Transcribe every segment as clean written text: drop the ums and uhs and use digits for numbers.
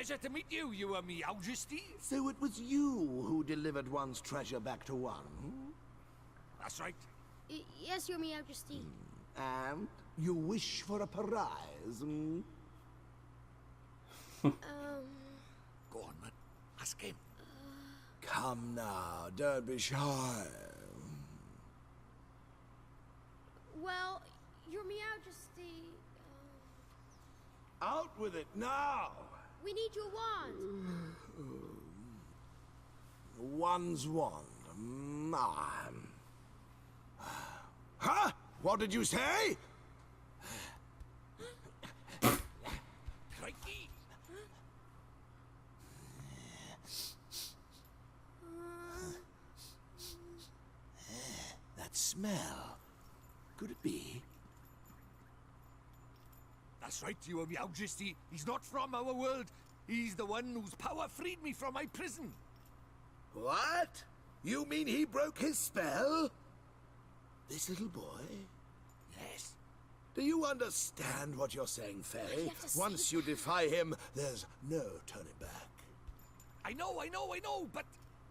Pleasure to meet you, you Meowjesty. So it was you who delivered one's treasure back to one? That's right. Yes, your Meowjesty. And you wish for a prize? Go on, man. Ask him. Come now, don't be shy. Well, your Meowjesty. Out with it now! We need your wand. One's wand. Huh? What did you say? Crikey. That smell. Could it be? That's right, you Meowjesty. He's not from our world. He's the one whose power freed me from my prison. What? You mean he broke his spell? This little boy? Yes. Do you understand what you're saying, Faye? have to Once you defy him, there's no turning back. I know, but...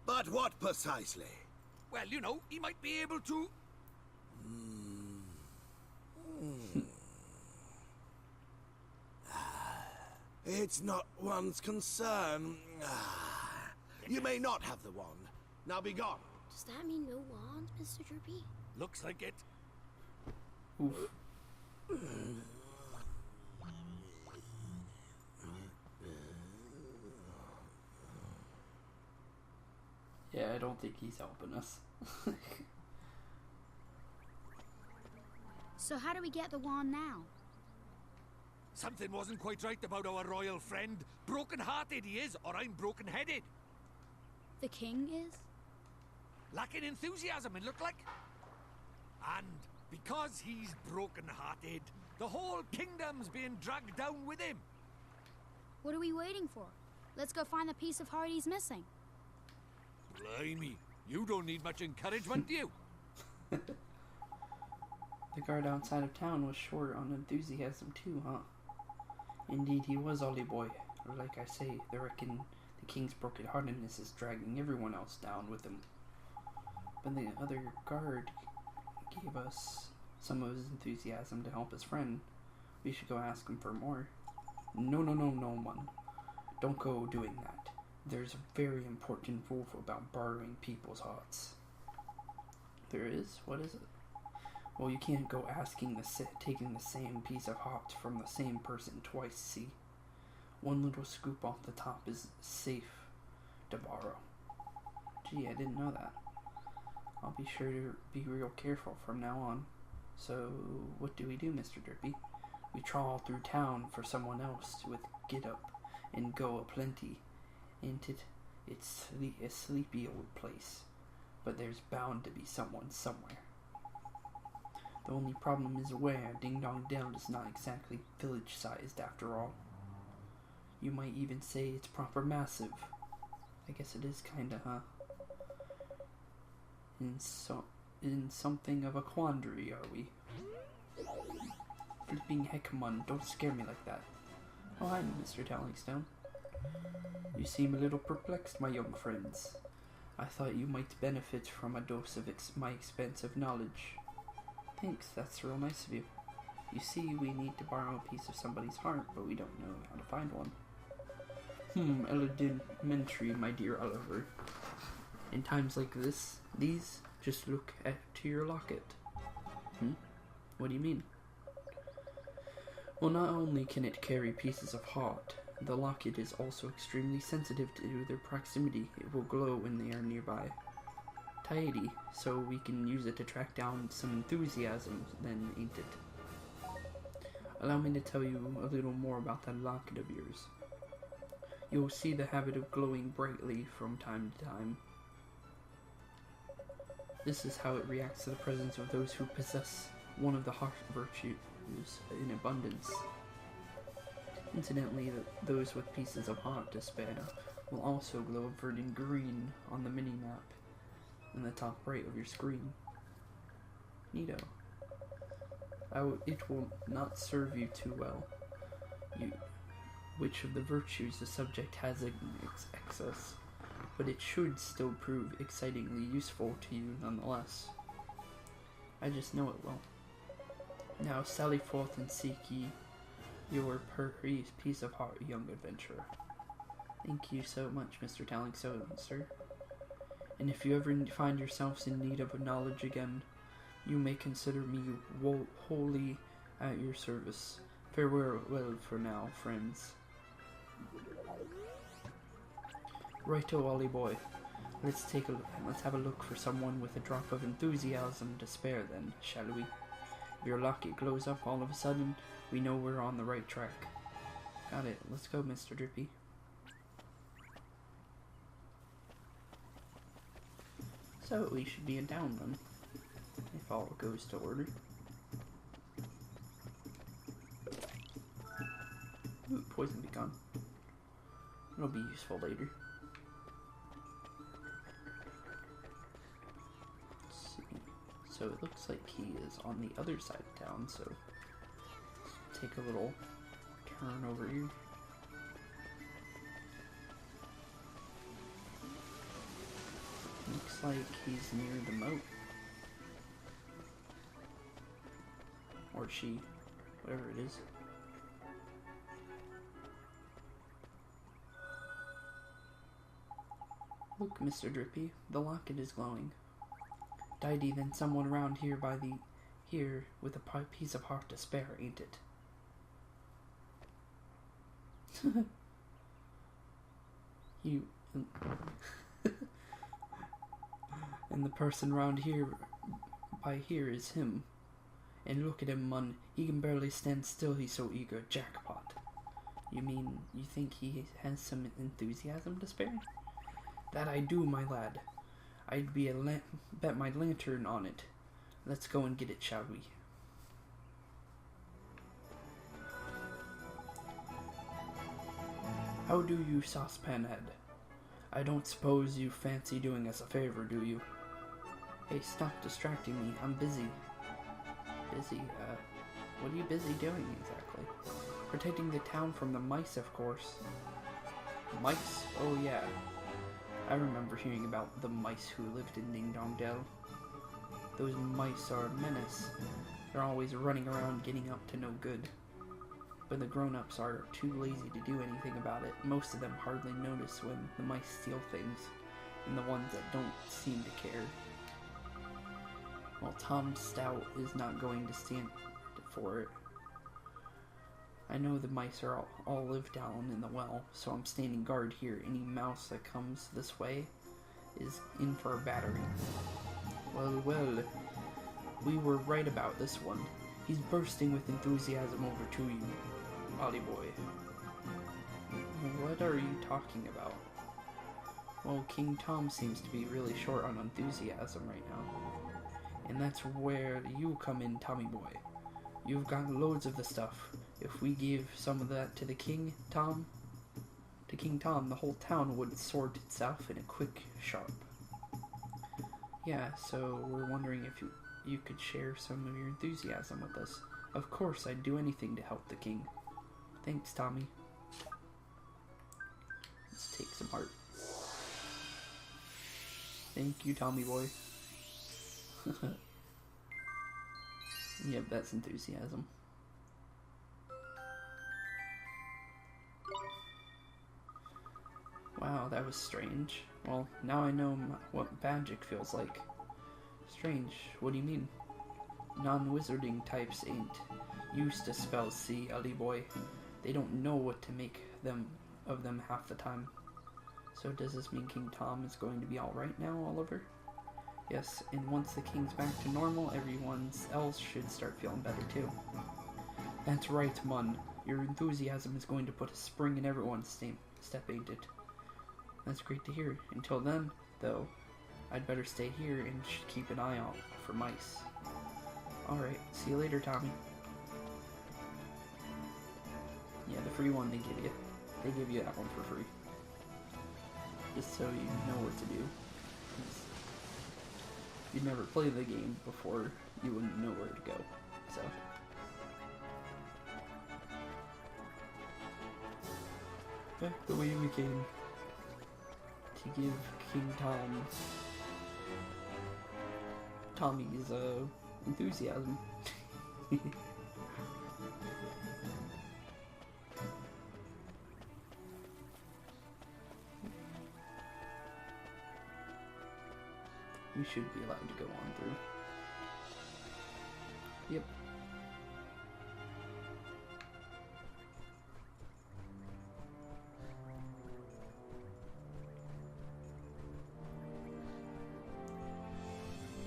But what precisely? Well, you know, he might be able to... It's not one's concern. You may not have the wand. Now be gone. Does that mean no wand, Mr. Drippy? Looks like it. Oof. Yeah, I don't think he's helping us. So how do we get the wand now? Something wasn't quite right about our royal friend. Broken-hearted he is, or I'm broken-headed. The king is? Lacking enthusiasm, it looked like. And because he's broken-hearted, the whole kingdom's being dragged down with him. What are we waiting for? Let's go find the piece of heart he's missing. Blimey, you don't need much encouragement, do you? The guard outside of town was short on enthusiasm too, huh? Indeed, he was Ollie boy. Like I say, they reckon the king's broken-heartedness is dragging everyone else down with him. But the other guard gave us some of his enthusiasm to help his friend. We should go ask him for more. No, man. Don't go doing that. There's a very important rule about borrowing people's hearts. There is? What is it? Well, you can't go taking the same piece of heart from the same person twice, see? One little scoop off the top is safe to borrow. Gee, I didn't know that. I'll be sure to be real careful from now on. So, what do we do, Mr. Drippy? We trawl through town for someone else with get up and go aplenty. Ain't it? It's a sleepy old place, but there's bound to be someone somewhere. The only problem is where Ding Dong Dell is not exactly village-sized after all. You might even say it's proper massive. I guess it is kinda, huh? In something of a quandary, are we? Flipping heckmon, don't scare me like that. Oh, hi, Mr. Tallingstone. You seem a little perplexed, my young friends. I thought you might benefit from a dose of my expensive knowledge. Thanks, that's real nice of you. You see, we need to borrow a piece of somebody's heart, but we don't know how to find one. Elementary, my dear Oliver. In times like these, just look to your locket. What do you mean? Well, not only can it carry pieces of heart, the locket is also extremely sensitive to their proximity. It will glow when they are nearby. Tidy, so we can use it to track down some enthusiasm, then, ain't it? Allow me to tell you a little more about that locket of yours. You'll see the habit of glowing brightly from time to time. This is how it reacts to the presence of those who possess one of the heart virtues in abundance. Incidentally, those with pieces of heart to spare will also glow a verdant green on the mini-map in the top right of your screen. Neato. It will not serve you too well. which of the virtues the subject has in excess, but it should still prove excitingly useful to you nonetheless. I just know it will. Now sally forth and seek ye your piece of heart, young adventurer. Thank you so much, Mr. Talling, sir. And if you ever find yourselves in need of knowledge again, you may consider me wholly at your service. Farewell for now, friends. Righto, Ollie boy. Let's have a look for someone with a drop of enthusiasm to spare then, shall we? If your locket glows up all of a sudden, we know we're on the right track. Got it. Let's go, Mr. Drippy. So we should be in town then, if all goes to order. Ooh, poison beacon. It'll be useful later. Let's see. So it looks like he is on the other side of town, so let's take a little turn over here. Looks like he's near the moat. Or she, whatever it is. Look, Mr. Drippy, the locket is glowing. Didy, then someone around here here with a piece of heart to spare, ain't it? You... And the person round here, by here, is him. And look at him, mun. He can barely stand still, he's so eager. Jackpot. You mean, you think he has some enthusiasm to spare? That I do, my lad. I'd bet my lantern on it. Let's go and get it, shall we? How do you, saucepan head? I don't suppose you fancy doing us a favor, do you? Hey, stop distracting me. I'm busy. Busy? What are you busy doing exactly? Protecting the town from the mice, of course. Mice? Oh yeah. I remember hearing about the mice who lived in Ding Dong Dell. Those mice are a menace. They're always running around getting up to no good. But the grown-ups are too lazy to do anything about it. Most of them hardly notice when the mice steal things, and the ones that don't seem to care. Well, Tom Stout is not going to stand for it. I know the mice are all live down in the well, so I'm standing guard here. Any mouse that comes this way is in for a battering. Well, we were right about this one. He's bursting with enthusiasm over to you, Ollie boy. What are you talking about? Well, King Tom seems to be really short on enthusiasm right now. And that's where you come in, Tommy boy. You've got loads of the stuff. If we gave some of that to the King Tom, the whole town would sort itself in a quick sharp. Yeah, so we're wondering if you could share some of your enthusiasm with us. Of course, I'd do anything to help the king. Thanks, Tommy. Let's take some heart. Thank you, Tommy boy. Yep, that's enthusiasm. Wow, that was strange. Well, now I know what magic feels like. Strange, what do you mean? Non-wizarding types ain't used to spells, see, Allie boy. They don't know what to make of them half the time. So does this mean King Tom is going to be alright now, Oliver? Yes, and once the king's back to normal, everyone else should start feeling better too. That's right, Mun. Your enthusiasm is going to put a spring in everyone's step, ain't it? That's great to hear. Until then, though, I'd better stay here and keep an eye out for mice. Alright, see you later, Tommy. Yeah, the free one they give you. They give you that one for free. Just so you know what to do. If you'd never played the game before, you wouldn't know where to go. So. Back the way we came. To give King Tommy's enthusiasm. We should be allowed to go on through. Yep.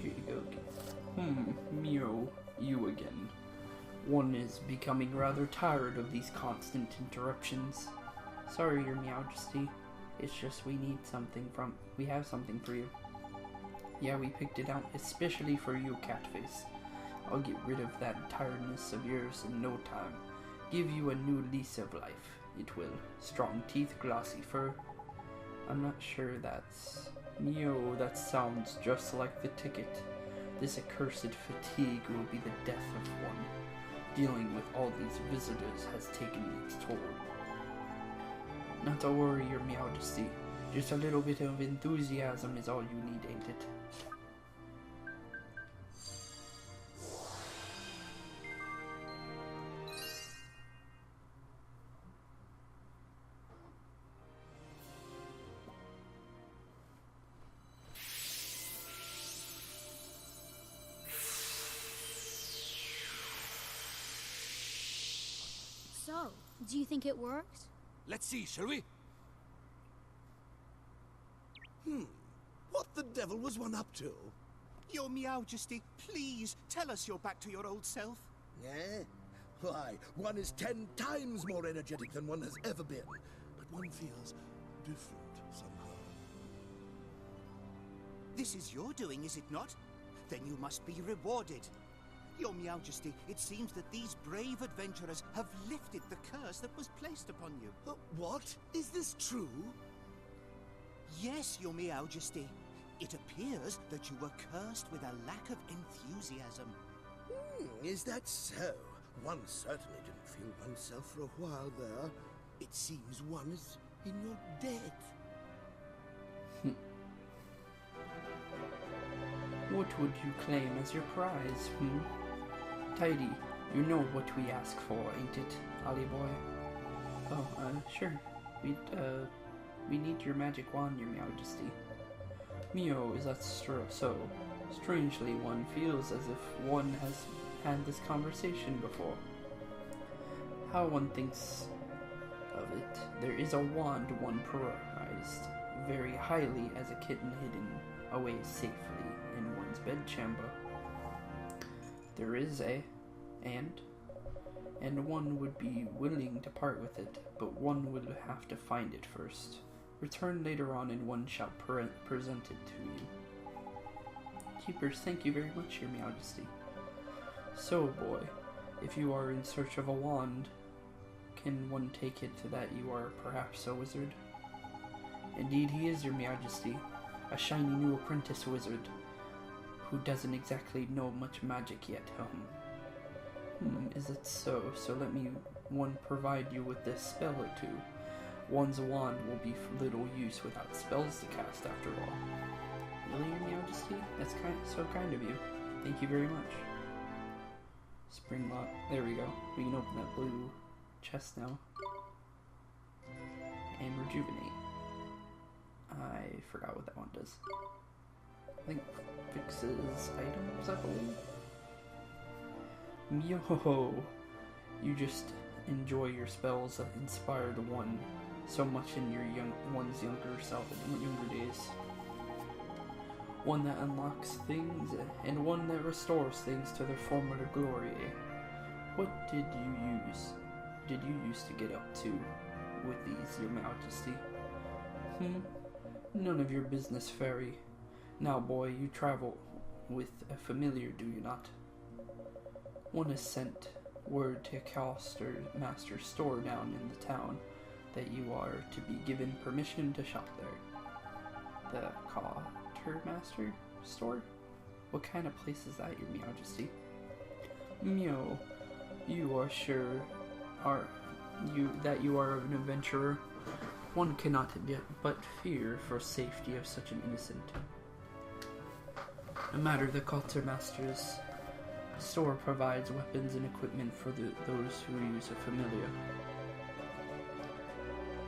Here you go. Meow, you again. One is becoming rather tired of these constant interruptions. Sorry, Your Meowjesty. It's just we have something for you. Yeah, we picked it out especially for you, Catface. I'll get rid of that tiredness of yours in no time. Give you a new lease of life. It will. Strong teeth, glossy fur. I'm not sure that's... Meow, that sounds just like the ticket. This accursed fatigue will be the death of one. Dealing with all these visitors has taken its toll. Not to worry, Your Meowjesty. Just a little bit of enthusiasm is all you need, ain't it? So, do you think it worked? Let's see, shall we? What the devil was one up to? Your Meowjesty, please tell us you're back to your old self. Eh? Why, one is 10 times more energetic than one has ever been. But one feels different somehow. This is your doing, is it not? Then you must be rewarded. Your Meowjesty, it seems that these brave adventurers have lifted the curse that was placed upon you. What? Is this true? Yes, Your Meowjesty. It appears that you were cursed with a lack of enthusiasm. Is that so? One certainly didn't feel oneself for a while there. It seems one is in your debt. What would you claim as your prize, Tidy, you know what we ask for, ain't it, Allie boy? Oh, sure. We need your magic wand, Your Meowjesty. Meow, is that so? Strangely, one feels as if one has had this conversation before. How one thinks of it, there is a wand one prized very highly as a kitten hidden away safely in one's bedchamber. There is and one would be willing to part with it, but one will have to find it first. Return later on and one shall present it to you. Keepers, thank you very much, Your Meowjesty. So, boy, if you are in search of a wand, can one take it that you are perhaps a wizard? Indeed he is, Your Meowjesty, a shiny new apprentice wizard, who doesn't exactly know much magic yet, Is it so? So let me provide you with this spell or two. One's wand will be little use without spells to cast after all. Really, Your Meowjesty? That's so kind of you. Thank you very much. Spring lock. There we go. We can open that blue chest now. And rejuvenate. I forgot what that one does. I think fixes items, I believe. Yo, you just enjoy your spells that inspire the one so much in your one's younger self in younger days. One that unlocks things and one that restores things to their former glory. What did you use to get up to with these, Your Meowjesty? None of your business, fairy. Now, boy, you travel with a familiar, do you not? One has sent word to Master's store down in the town that you are to be given permission to shop there. The Quartermaster store? What kind of place is that, Your Meowjesty? Meow, you are sure that you are an adventurer? One cannot but fear for safety of such an innocent. No matter the quartermaster's store provides weapons and equipment for those who use a familiar.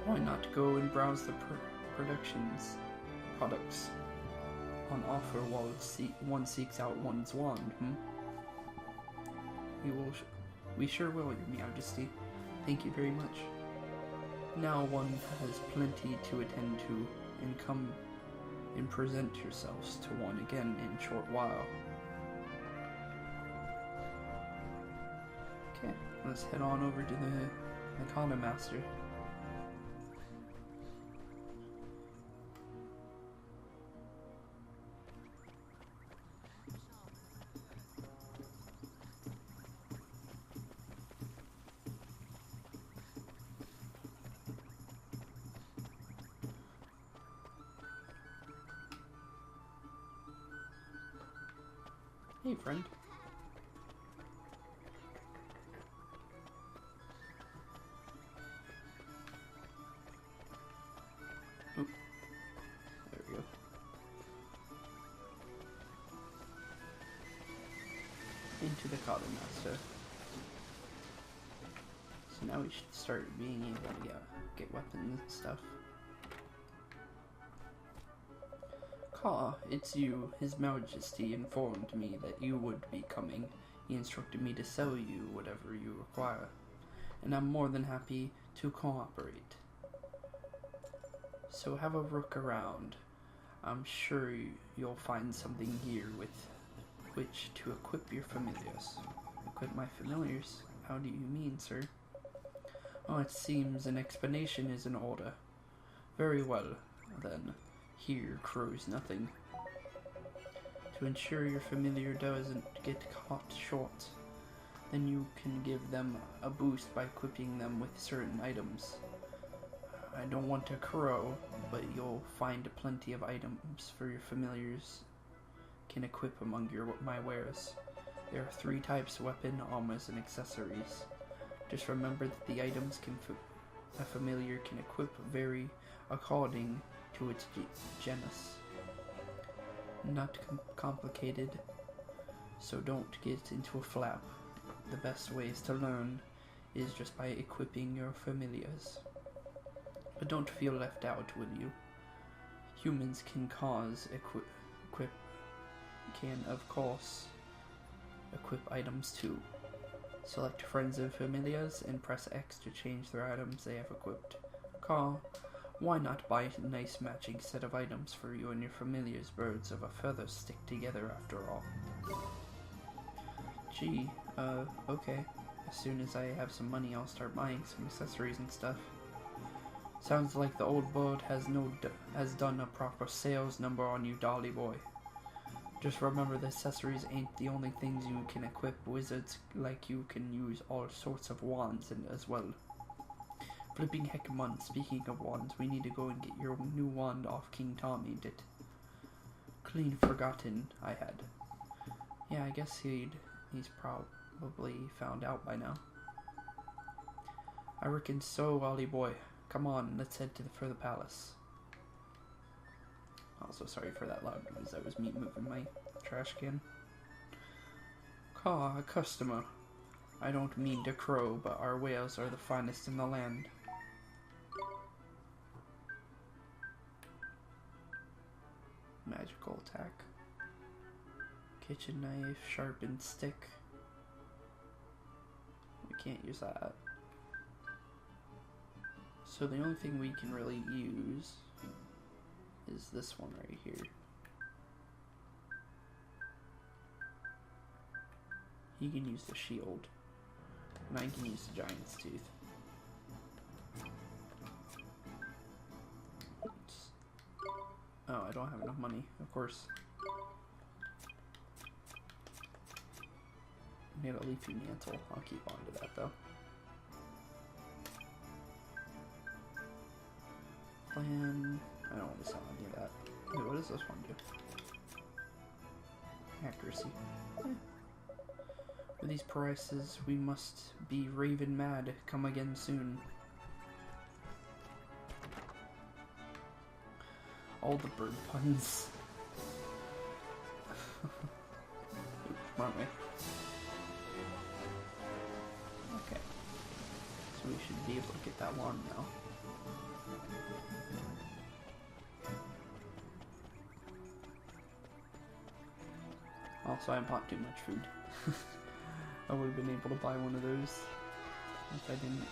Why not go and browse the products on offer while one seeks out one's wand, We sure will, Your Majesty. Thank you very much. Now one has plenty to attend to, and come and present yourselves to one again in a short while. Okay, let's head on over to the Arcana Master. Hey, friend. Oh, there we go. Into the Cotton Master. So now we should start being able to get weapons and stuff. Caw, it's you. His Majesty informed me that you would be coming. He instructed me to sell you whatever you require, and I'm more than happy to cooperate. So have a look around. I'm sure you'll find something here with which to equip your familiars. Equip my familiars? How do you mean, sir? Oh, it seems an explanation is in order. Very well, then. Here crows nothing. To ensure your familiar doesn't get caught short, then you can give them a boost by equipping them with certain items. I don't want to crow, but you'll find plenty of items for your familiars can equip among my wares. There are 3 types: weapon, armors, and accessories. Just remember that the items a familiar can equip vary according to its genus. Not complicated, so don't get into a flap. The best ways to learn is just by equipping your familiars. But don't feel left out, will you? Humans can of course equip items too. Select friends and familiars and press X to change their items they have equipped. Call. Why not buy a nice matching set of items for you and your familiars? Birds of a feather stick together after all. Gee, okay. As soon as I have some money, I'll start buying some accessories and stuff. Sounds like the old bird has done a proper sales number on you, dolly boy. Just remember the accessories ain't the only things you can equip. Wizards like you can use all sorts of wands as well. Flipping heckmon, speaking of wands, we need to go and get your new wand off King Tom, ain't it? Clean forgotten I had. Yeah, I guess he's probably found out by now. I reckon so, Ollie boy. Come on, let's head for the palace. Also, sorry for that loud noise. That was me moving my trash can. Caw, a customer. I don't mean to crow, but our whales are the finest in the land. Magical attack. Kitchen knife, sharpened stick. We can't use that. So the only thing we can really use is this one right here. He can use the shield, and I can use the giant's tooth. Oh, I don't have enough money, of course. I need a leafy mantle. I'll keep on to that though. Plan. I don't want to sell any of that. Wait, what does this one do? Accuracy. For these prices, we must be raving mad. Come again soon. All the bird puns. Oops, wrong way. Okay. So we should be able to get that wand now. Also, I bought too much food. I would have been able to buy one of those if I didn't.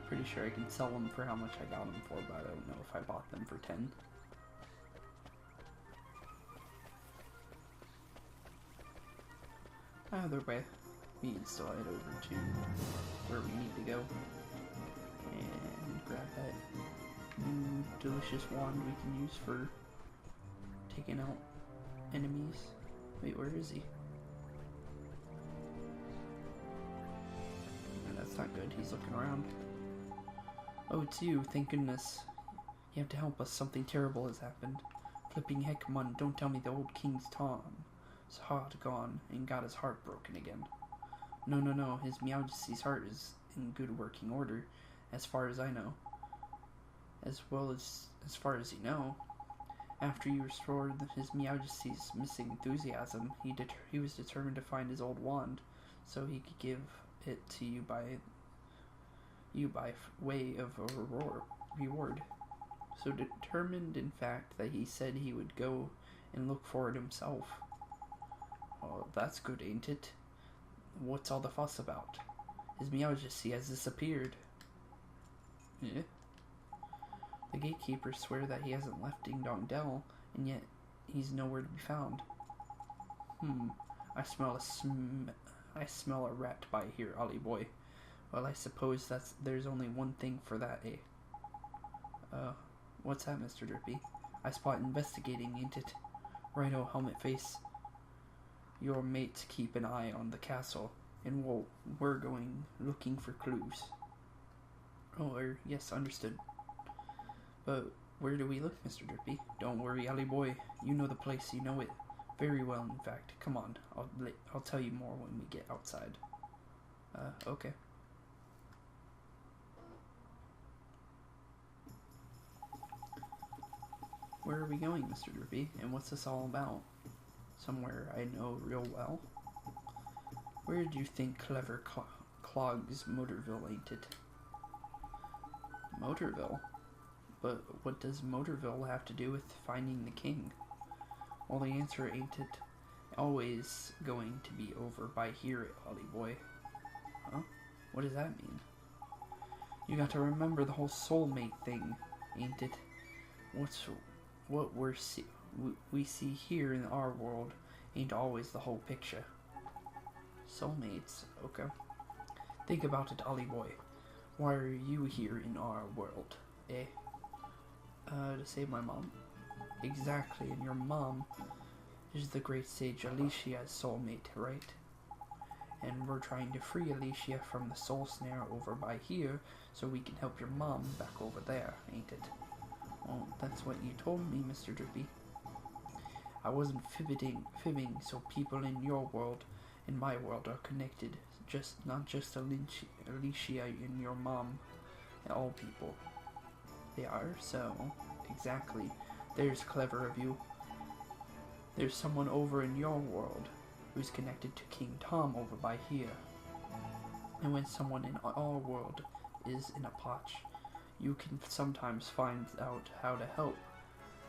Pretty sure I can sell them for how much I got them for, but I don't know if I bought them for 10. Either way, we can still head over to where we need to go and grab that new delicious wand we can use for taking out enemies. Wait, where is he? No, that's not good. He's looking around. Oh, it's you. Thank goodness. You have to help us. Something terrible has happened. Flipping heck, man, don't tell me the old King's Tom's heart gone and got his heart broken again. No, no, no. His Meowjesty's heart is in good working order, as far as I know. As far as you know. After you restored his Meowjesty's missing enthusiasm, he was determined to find his old wand, so he could give it to you by way of a reward. So determined, in fact, that he said he would go and look for it himself. Oh, that's good, ain't it? What's all the fuss about? His Meowjesty has disappeared. Yeah. The gatekeepers swear that he hasn't left Ding Dong Dell, and yet he's nowhere to be found. I smell a rat by here, Ollie boy. Well, I suppose there's only one thing for that, eh? What's that, Mr. Drippy? I spot investigating, ain't it? Righto, helmet face. Your mates keep an eye on the castle, and we're going looking for clues. Oh, yes, understood. But where do we look, Mr. Drippy? Don't worry, Allie boy. You know the place, you know it very well, in fact. Come on, I'll tell you more when we get outside. Okay. Where are we going, Mr. Drippy? And what's this all about? Somewhere I know real well. Where do you think clever clogs Motorville, ain't it? Motorville? But what does Motorville have to do with finding the king? Well, the answer ain't it always going to be over by here, Ollie boy. Huh? What does that mean? You got to remember the whole soulmate thing, ain't it? What we see here in our world ain't always the whole picture. Soulmates, okay. Think about it, Ollie boy. Why are you here in our world, eh? To save my mom. Exactly, and your mom is the great sage Alicia's soulmate, right? And we're trying to free Alicia from the soul snare over by here so we can help your mom back over there, ain't it? Well, that's what you told me, Mr. Drippy. I wasn't fibbing, so people in your world and my world are connected. Not just Alicia and your mom, and all people. They are, so, exactly. There's clever of you. There's someone over in your world who's connected to King Tom over by here. And when someone in our world is in a potch, you can sometimes find out how to help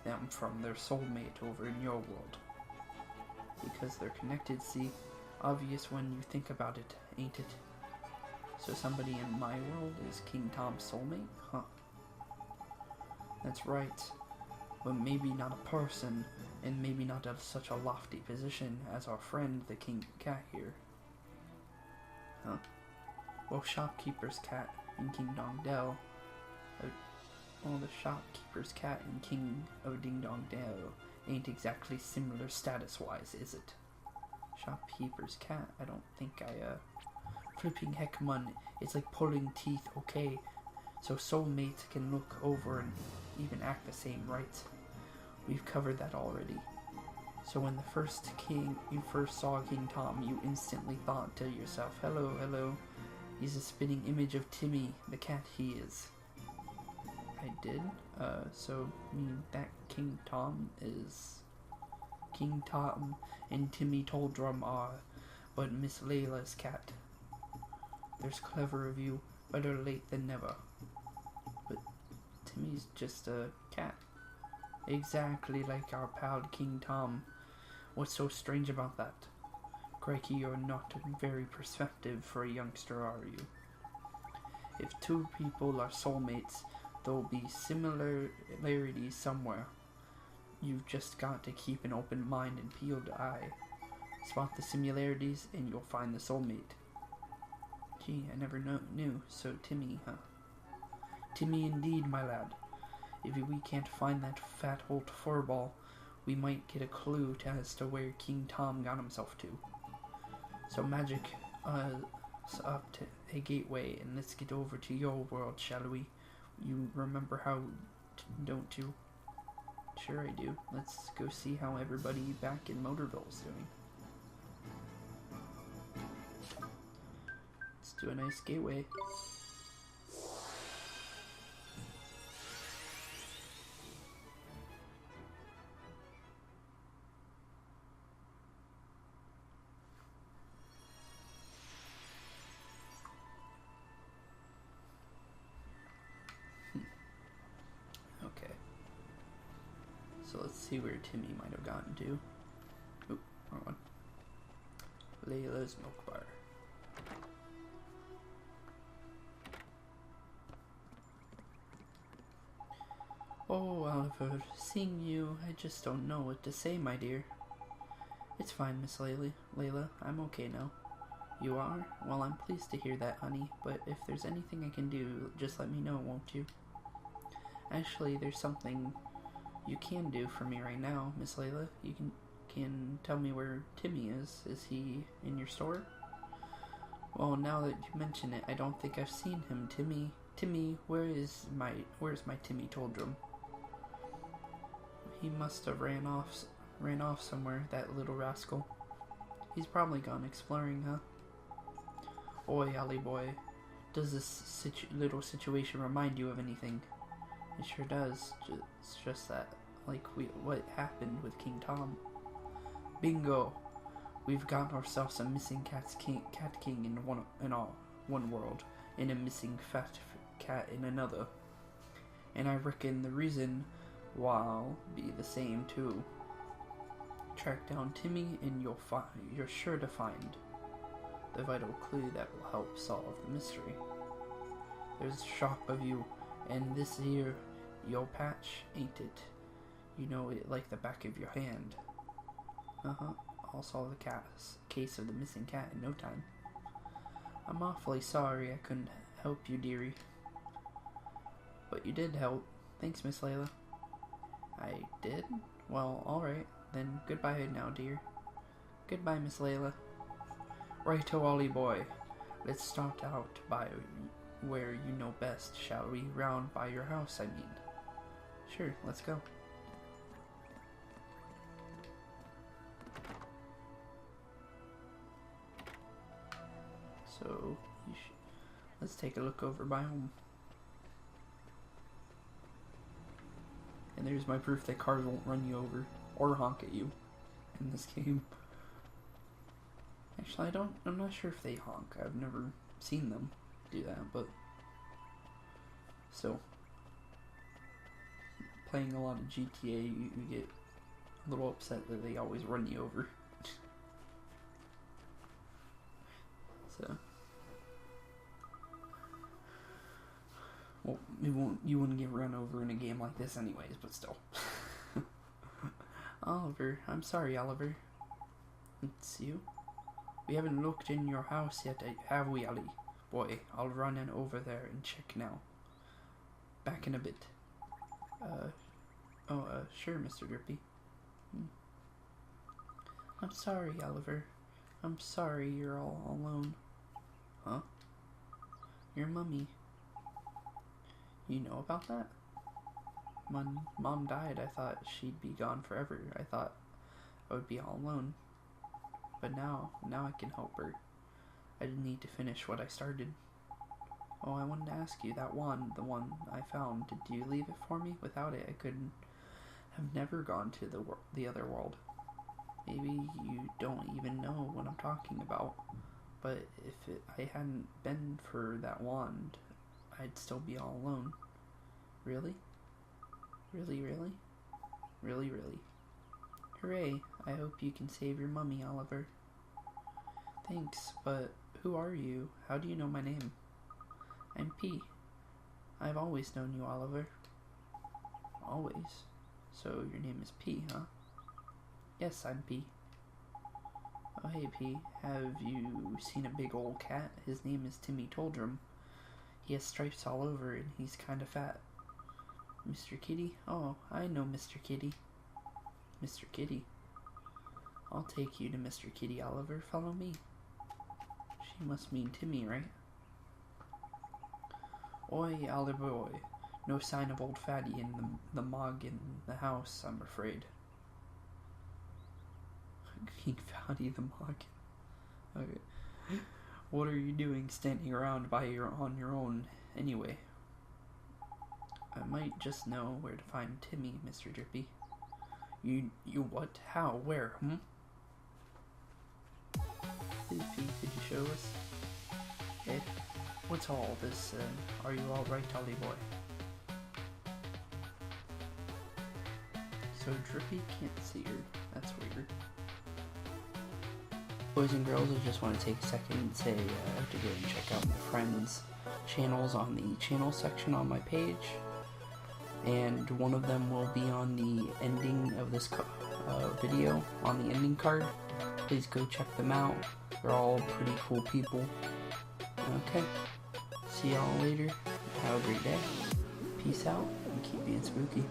them from their soulmate over in your world. Because they're connected, see? Obvious when you think about it, ain't it? So somebody in my world is King Tom's soulmate? Huh. That's right. But maybe not a person, and maybe not at such a lofty position as our friend the King Cat here. Huh? Well, shopkeeper's cat in King Dong Dell. Well, the shopkeeper's cat in King of Ding Dong Dell ain't exactly similar status-wise, is it? Shopkeeper's cat? I don't think Flipping heck, man. It's like pulling teeth, okay? So soulmates can look over and even act the same, right? We've covered that already. So when you first saw King Tom, you instantly thought to yourself, hello, hello. He's a spitting image of Timmy, the cat he is. I did. So, that King Tom is... King Tom and Timmy Toldrum are but Miss Layla's cat. There's clever of you, better late than never. But Timmy's just a cat. Exactly like our pal King Tom. What's so strange about that? Crikey, you're not very perceptive for a youngster, are you? If two people are soulmates, there'll be similarities somewhere. You've just got to keep an open mind and peeled eye. Spot the similarities and you'll find the soulmate. Gee, I never knew. So Timmy, huh? Timmy indeed, my lad. If we can't find that fat old furball, we might get a clue as to where King Tom got himself to. So magic up to a gateway and let's get over to your world, shall we? You remember how, don't you? Sure I do. Let's go see how everybody back in Motorville is doing. Let's do a nice gateway. Okay. So let's see where Timmy might have gotten to. Oop, wrong one. Layla's milk bar. Oh, Oliver, seeing you, I just don't know what to say, my dear. It's fine, Miss Layla, I'm okay now. You are? Well, I'm pleased to hear that, honey, but if there's anything I can do, just let me know, won't you? Actually, there's something you can do for me right now, Miss Layla. You can tell me where Timmy is. Is he in your store? Well, now that you mention it, I don't think I've seen him. Timmy, where's my Timmy Toldrum? He must have ran off somewhere, that little rascal. He's probably gone exploring, huh? Oi, Allie boy, does this little situation remind you of anything? It sure does. It's just that, like what happened with King Tom. Bingo! We've got ourselves a missing cat king in one world, and a missing fat cat in another. And I reckon the reason why'll be the same too. Track down Timmy, and you're sure to find the vital clue that will help solve the mystery. There's a shop of you, and this here, your patch, ain't it? You know it like the back of your hand. I'll solve the case of the missing cat in no time. I'm awfully sorry I couldn't help you, dearie. But you did help. Thanks, Miss Layla. I did? Well, alright. Then goodbye now, dear. Goodbye, Miss Layla. Righto, Ollie boy. Let's start out by where you know best, shall we? Round by your house, I mean. Sure, let's go. So, let's take a look over by home. And there's my proof that cars won't run you over or honk at you in this game. Actually, I'm not sure if they honk. I've never seen them do that, but so playing a lot of GTA, you get a little upset that they always run you over. So, well, you wouldn't get run over in a game like this anyways, but still. Oliver, I'm sorry, Oliver. It's you? We haven't looked in your house yet, have we, Allie? Boy, I'll run in over there and check now. Back in a bit. Sure, Mr. Drippy. I'm sorry, Oliver. I'm sorry you're all alone. Huh? Your mummy. You know about that? When Mom died, I thought she'd be gone forever. I thought I would be all alone. But now I can help her. I need to finish what I started. Oh, I wanted to ask you, that wand, the one I found, did you leave it for me? Without it, I couldn't have never gone to the other world. Maybe you don't even know what I'm talking about, but if I hadn't been for that wand, I'd still be all alone. Really? Really, really? Really, really? Hooray, I hope you can save your mummy, Oliver. Thanks, but who are you? How do you know my name? I'm P. I've always known you, Oliver. Always? So your name is P, huh? Yes, I'm P. Oh, hey, P. Have you seen a big old cat? His name is Timmy Toldrum. He has stripes all over and he's kind of fat. Mr. Kitty? Oh, I know Mr. Kitty. Mr. Kitty. I'll take you to Mr. Kitty, Oliver. Follow me. She must mean Timmy, right? Oi, Oliver boy. No sign of old Fatty in the mug in the house, I'm afraid. King Fatty the mug. Okay. What are you doing standing around on your own anyway? I might just know where to find Timmy, Mr. Drippy. You what? How? Where? Please, could you show us? Hey, what's all this? Are you all right, Ollie boy? So Drippy can't see her. That's weird. Boys and girls, I just want to take a second and say I have to go and check out my friends' channels on the channel section on my page. And one of them will be on the ending of this video, on the ending card. Please go check them out. They're all pretty cool people. Okay, see y'all later. Have a great day. Peace out, and keep being spooky.